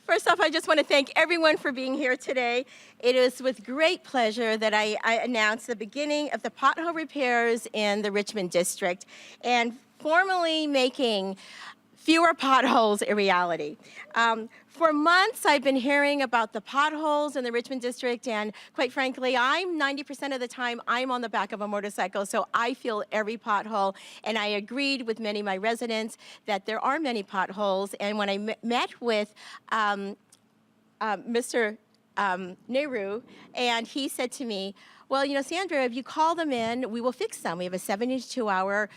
First off, I just want to thank everyone for being here today. It is with great pleasure that I announce the beginning of the pothole repairs in the Richmond district and formally making fewer potholes a reality. For months, I've been hearing about the potholes in the Richmond district, and quite frankly, 90% of the time, I'm on the back of a motorcycle, so I feel every pothole, and I agreed with many of my residents that there are many potholes, and when I met with Mr. Nehru, and he said to me, well, you know, Sandra, if you call them in, we will fix them. We have a 72-hour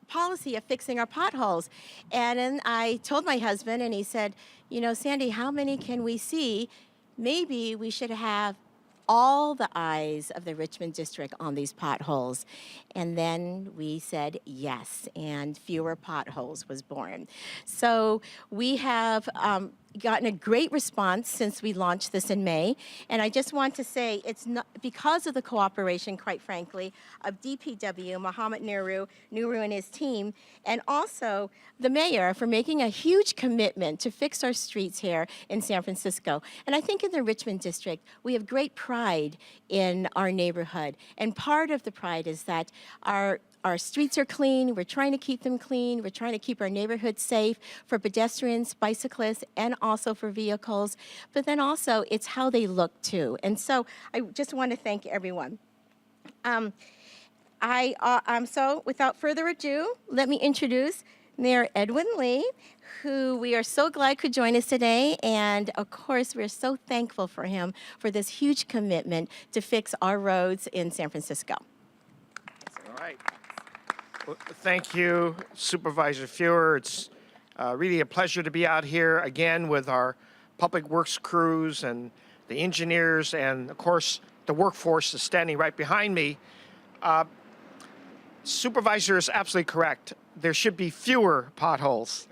policy of fixing our potholes. And then I told my husband, and he said, you know, Sandy, how many can we see? Maybe we should have all the eyes of the Richmond district on these potholes. And then we said yes, and fewer potholes was born. So we have gotten a great response since we launched this in May. And I just want to say it's not because of the cooperation, quite frankly, of DPW, Mohammed Nehru and his team, and also the mayor for making a huge commitment to fix our streets here in San Francisco. And I think in the Richmond district, we have great pride in our neighborhood. And part of the pride is that our streets are clean, we're trying to keep them clean, we're trying to keep our neighborhood safe for pedestrians, bicyclists, and also for vehicles, but then also it's how they look too. And so I just want to thank everyone. So without further ado, let me introduce Mayor Edwin Lee, who we are so glad could join us today, and of course we're so thankful for him for this huge commitment to fix our roads in San Francisco. All right. Well, thank you, Supervisor Feuer. It's really a pleasure to be out here again with our public works crews and the engineers, and of course the workforce is standing right behind me. Supervisor is absolutely correct. There should be fewer potholes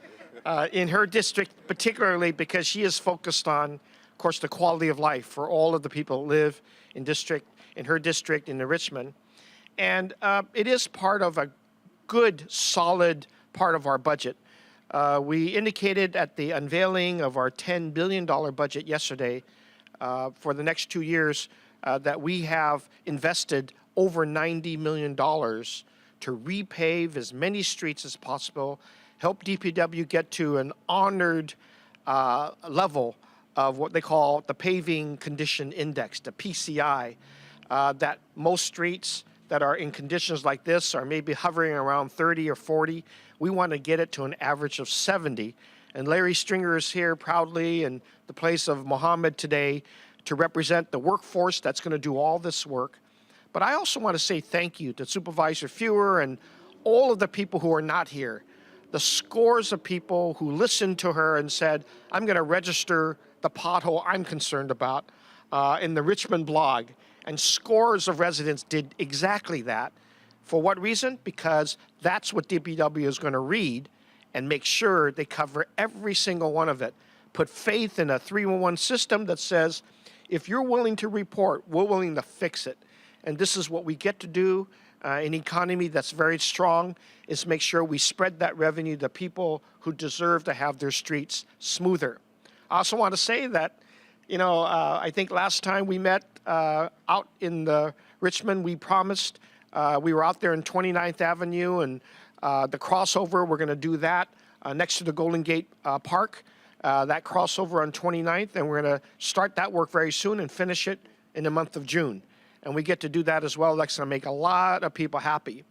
in her district, particularly because she is focused on, of course, the quality of life for all of the people who live in her district in Richmond. And it is part of a good, solid part of our budget. We indicated at the unveiling of our $10 billion budget yesterday for the next 2 years that we have invested over $90 million to repave as many streets as possible, help DPW get to an honored level of what they call the Paving Condition Index, the PCI, that most streets that are in conditions like this are maybe hovering around 30 or 40. We want to get it to an average of 70. And Larry Stringer is here proudly in the place of Mohammed today to represent the workforce that's going to do all this work. But I also want to say thank you to Supervisor Feuer and all of the people who are not here. The scores of people who listened to her and said, I'm going to register the pothole I'm concerned about in the Richmond blog. And scores of residents did exactly that. For what reason? Because that's what DPW is going to read and make sure they cover every single one of it. Put faith in a 311 system that says, if you're willing to report, we're willing to fix it. And this is what we get to do in an economy that's very strong, is make sure we spread that revenue to people who deserve to have their streets smoother. I also want to say that, you know, I think last time we met out in Richmond, we promised, we were out there in 29th Avenue and the crossover, we're going to do that next to the Golden Gate Park, that crossover on 29th, and we're going to start that work very soon and finish it in the month of June. And we get to do that as well. That's going to make a lot of people happy.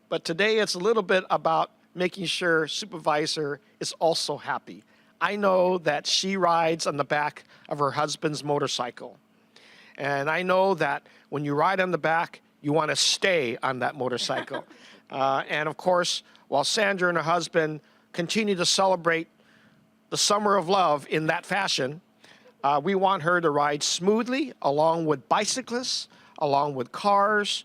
But today it's a little bit about making sure Supervisor is also happy. I know that she rides on the back of her husband's motorcycle. And I know that when you ride on the back, you want to stay on that motorcycle. And of course, while Sandra and her husband continue to celebrate the summer of love in that fashion, we want her to ride smoothly along with bicyclists, along with cars,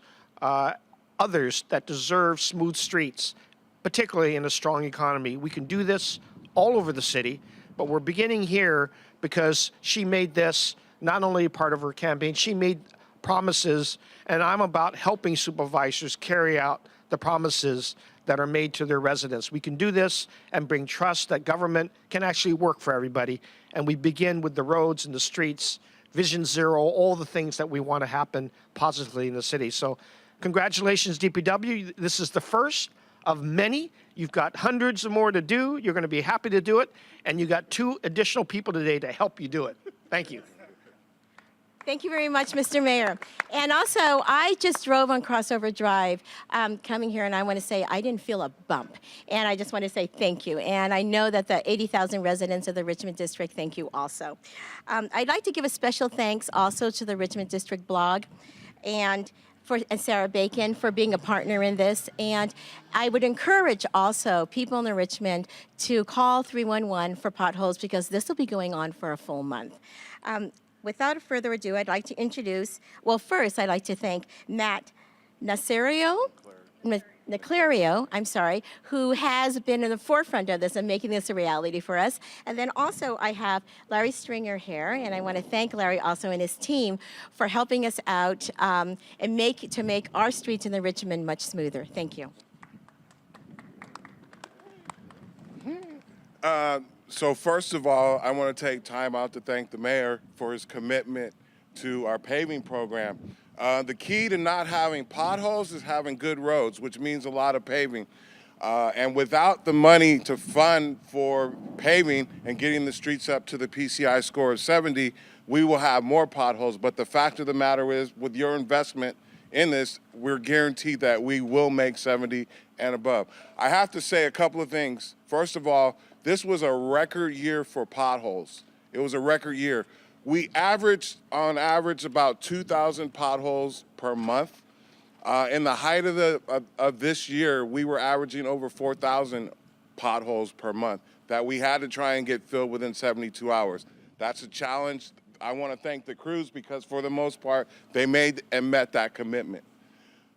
others that deserve smooth streets, particularly in a strong economy. We can do this all over the city, but we're beginning here because she made this not only part of her campaign, she made promises, and I'm about helping supervisors carry out the promises that are made to their residents. We can do this and bring trust that government can actually work for everybody. And we begin with the roads and the streets, Vision Zero, all the things that we want to happen positively in the city. So congratulations, DPW. This is the first of many. You've got hundreds of more to do. You're going to be happy to do it. And you got 2 additional people today to help you do it. Thank you. Thank you very much, Mr. Mayor. And also, I just drove on Crossover Drive coming here, and I want to say I didn't feel a bump. And I just want to say thank you. And I know that the 80,000 residents of the Richmond District, thank you also. I'd like to give a special thanks also to the Richmond District blog and Sarah Bacon for being a partner in this. And I would encourage also people in the Richmond to call 311 for potholes, because this will be going on for a full month. Without further ado, I'd like to introduce, well, first, I'd like to thank Matt Naclerio, who has been in the forefront of this and making this a reality for us. And then also I have Larry Stringer here, and I want to thank Larry also and his team for helping us out and to make our streets in the Richmond much smoother. Thank you. So first of all, I want to take time out to thank the mayor for his commitment to our paving program. The key to not having potholes is having good roads, which means a lot of paving. And without the money to fund for paving and getting the streets up to the PCI score of 70, we will have more potholes. But the fact of the matter is, with your investment in this, we're guaranteed that we will make 70 and above. I have to say a couple of things. First of all, this was a record year for potholes. It was a record year. We averaged, on average, about 2,000 potholes per month. In the height of this year, we were averaging over 4,000 potholes per month that we had to try and get filled within 72 hours. That's a challenge. I want to thank the crews, because for the most part, they made and met that commitment.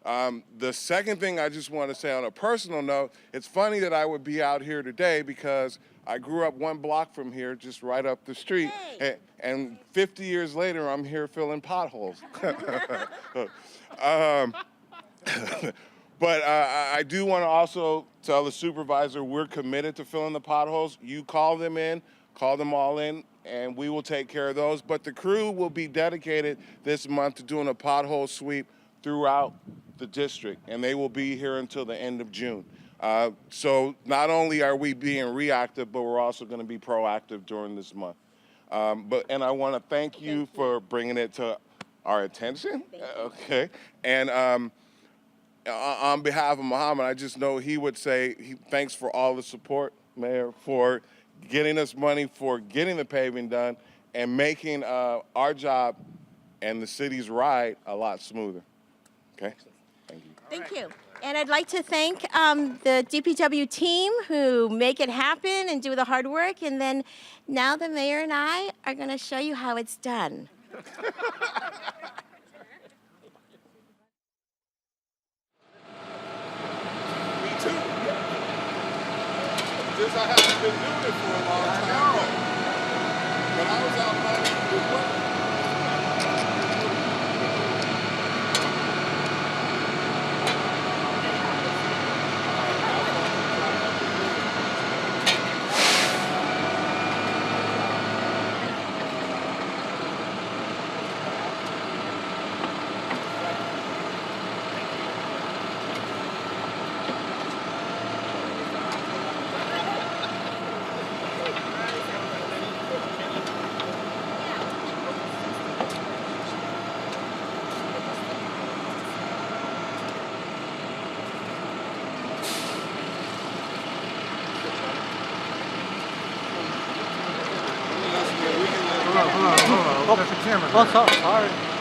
The second thing I just want to say on a personal note, it's funny that I would be out here today because I grew up 1 block from here, just right up the street. Hey. And 50 years later, I'm here filling potholes. But I do want to also tell the supervisor we're committed to filling the potholes. You call them all in, and we will take care of those. But the crew will be dedicated this month to doing a pothole sweep throughout the district, and they will be here until the end of June. So not only are we being reactive, but we're also going to be proactive during this month. And I want to thank you for bringing it to our attention. Okay. And on behalf of Muhammad, I just know he would say thanks for all the support, Mayor, for getting us money, for getting the paving done, and making our job and the city's ride a lot smoother. Okay? Thank you. Thank you. And I'd like to thank the DPW team who make it happen and do the hard work. And then now the mayor and I are going to show you how it's done. Me too. Just I haven't been doing it for a long time. But I was out running with what? Hold on. That's the camera. Oh, sorry.